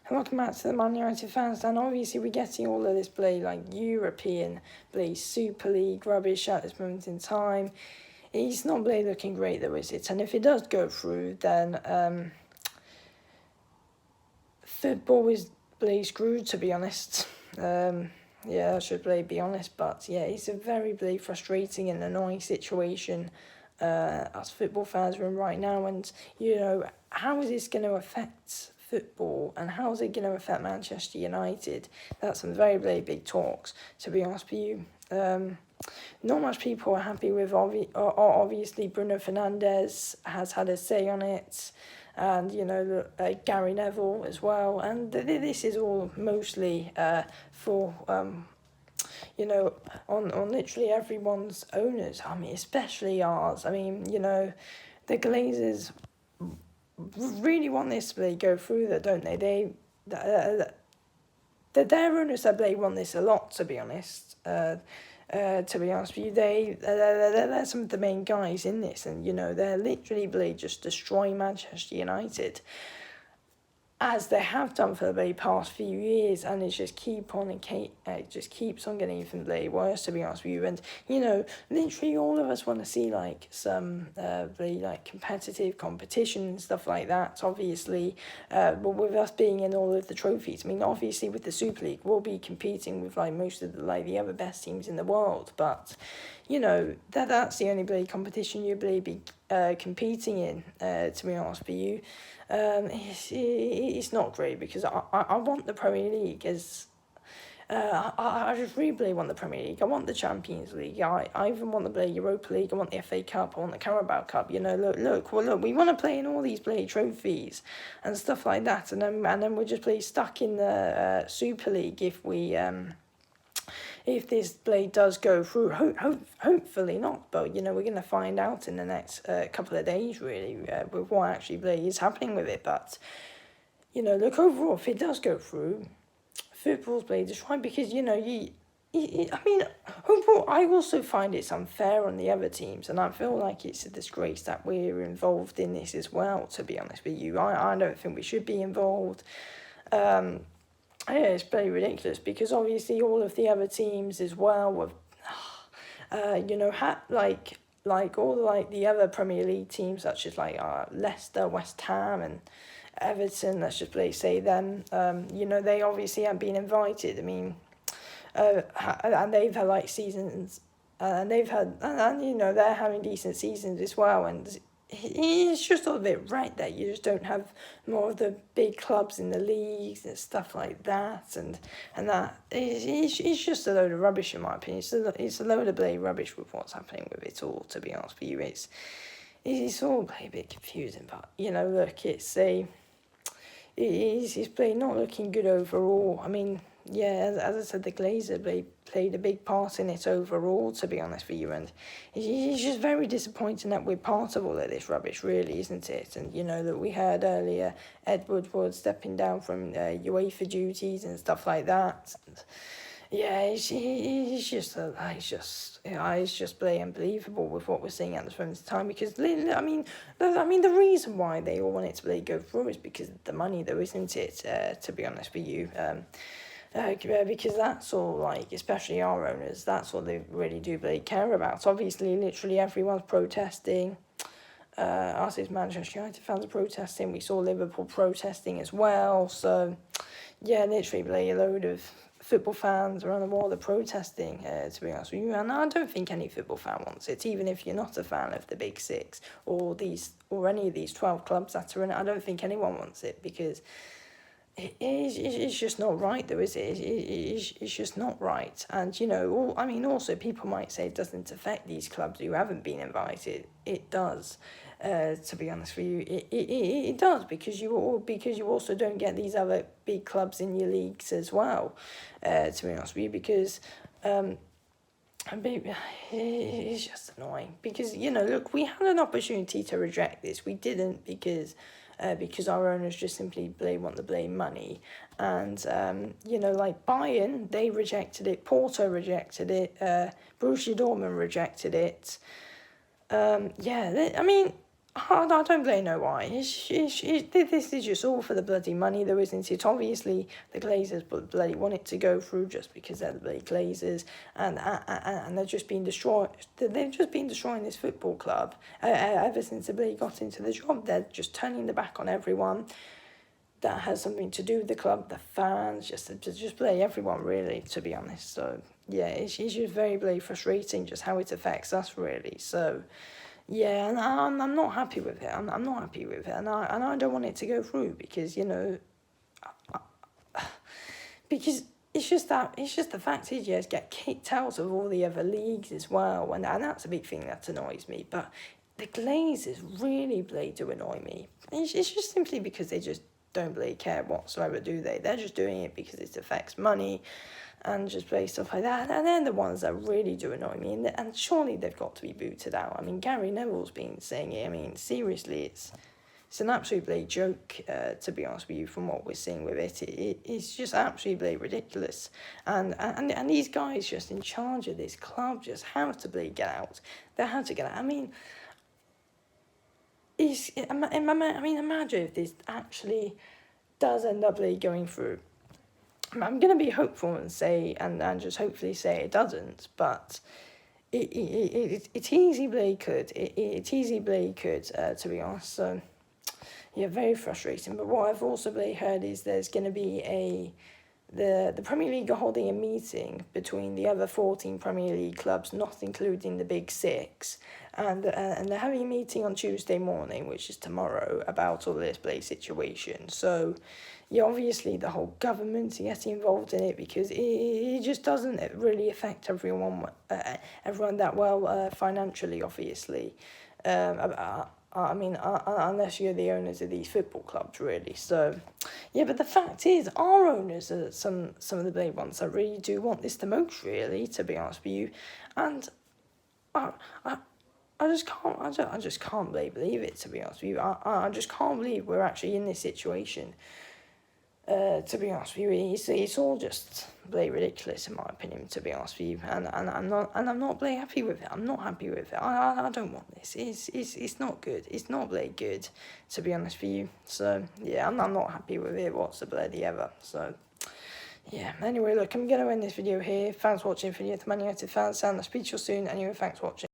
welcome back to the Man United fans. And obviously we're getting all of this European Super League rubbish at this moment in time. It's not looking great though, is it? And if it does go through, then football is screwed, to be honest. I should be honest, but yeah, it's a very frustrating and annoying situation us football fans are in right now. And how is this going to affect football, and how is it going to affect Manchester United? That's some very big talks, to be honest with you. Not much people are happy with. Obviously Bruno Fernandes has had a say on it, and Gary Neville as well, and this is all mostly for on literally everyone's owners. I mean, especially ours. I mean, the Glazers really want this to go through, that, don't they? Their owners, I believe, want this a lot, to be honest. To be honest with you, they're some of the main guys in this, and they're literally just destroying Manchester United, as they have done for the past few years, and it just keeps on getting even worse, to be honest with you. And literally all of us want to see some competitive competition and stuff like that, obviously, but with us being in all of the trophies. I mean, obviously with the Super League we'll be competing with most of the other best teams in the world, but that's the only competition you'll be competing in, to be honest with you. It's not great, because I want the Premier League as I just really want the Premier League. I want the Champions League. I even want the Europa League. I want the FA Cup. I want the Carabao Cup. Look. We want to play in all these trophies and stuff like that, and then we're just stuck in the Super League if this does go through. Hopefully not, but we're going to find out in the next couple of days, really, with what actually is happening with it. But look, overall, if it does go through, football's destroyed, because overall, I also find it's unfair on the other teams, and I feel like it's a disgrace that we're involved in this as well, to be honest with you. I don't think we should be involved. It's pretty ridiculous, because obviously all of the other teams as well were, all the other Premier League teams, such as Leicester, West Ham, and Everton. Let's just say them. They obviously haven't been invited. I mean, and they've had seasons, and they're having decent seasons as well, and it's just a bit right that you just don't have more of the big clubs in the leagues and stuff like that, and that it's just a load of rubbish, in my opinion. It's a load of rubbish with what's happening with it all, to be honest with you. It's all a bit confusing, but look, it's not looking good overall. I mean, yeah, as I said, the Glazers played a big part in it overall, to be honest with you, and it's just very disappointing that we're part of all of this rubbish, really, isn't it? And that we heard earlier Ed Woodward stepping down from UEFA duties and stuff like that. And yeah, it's just unbelievable with what we're seeing at this moment in time, because the reason why they all want it to go through is because of the money, though, isn't it? To be honest with you. Because that's all, especially our owners, that's what they really do care about. So obviously, literally everyone's protesting. Us as Manchester United fans are protesting. We saw Liverpool protesting as well. So, yeah, literally a load of football fans around the world are protesting, to be honest with you. And I don't think any football fan wants it, even if you're not a fan of the Big Six or any of these 12 clubs that are in it. I don't think anyone wants it, because it's just not right, though, is it? It's just not right. And, also people might say it doesn't affect these clubs who haven't been invited. It does, to be honest with you. It does, because you also don't get these other big clubs in your leagues as well, to be honest with you, because it's just annoying, because, look, we had an opportunity to reject this. We didn't, because our owners just simply want the money. And, Bayern, they rejected it, Porto rejected it, Borussia Dortmund rejected it. I don't really know why. This is just all for the bloody money, though, isn't it? Obviously, the Glazers bloody want it to go through just because they're the bloody Glazers, and they're just been destroyed. They've just been destroying this football club ever since they bloody got into the job. They're just turning the back on everyone that has something to do with the club, the fans, just bloody everyone, really, to be honest. So yeah, it's just very bloody frustrating just how it affects us, really. So. Yeah, and I'm not happy with it. I'm not happy with it, and I don't want it to go through because because it's just the fact is, yes, get kicked out of all the other leagues as well, and that's a big thing that annoys me. But the Glazers really do annoy me. It's just simply because they just don't really care whatsoever, do they? They're just doing it because it affects money and just play stuff like that. And they're the ones that really do annoy me. And surely they've got to be booted out. I mean, Gary Neville's been saying it. I mean, seriously, it's an absolutely joke, to be honest with you, from what we're seeing with it. It's just absolutely ridiculous. And these guys just in charge of this club just have to get out. They have to get out. I mean, imagine if this actually does end up going through. I'm going to be hopeful and say, and just hopefully say it doesn't, but it easily could. It easily could, to be honest. So, yeah, very frustrating. But what I've also heard is there's going to be the Premier League are holding a meeting between the other 14 Premier League clubs, not including the big six, and they're having a meeting on Tuesday morning, which is tomorrow, about all this situation. So, yeah, obviously the whole government's getting involved in it because it just doesn't really affect everyone that well financially, obviously. Unless you're the owners of these football clubs, really. So, yeah, but the fact is, our owners are some of the big ones that really do want this the most, really, to be honest with you. And I just can't believe it, to be honest with you. I just can't believe we're actually in this situation. To be honest with you, it's all just ridiculous in my opinion. To be honest with you, and I'm not happy with it. I'm not happy with it. I don't want this. It's not good. It's not good. To be honest with you, so yeah, I'm not happy with it whatsoever. So yeah. Anyway, look, I'm gonna end this video here. Thanks for watching. For the Man United fans, and I'll speak to you soon. Anyway, thanks for watching.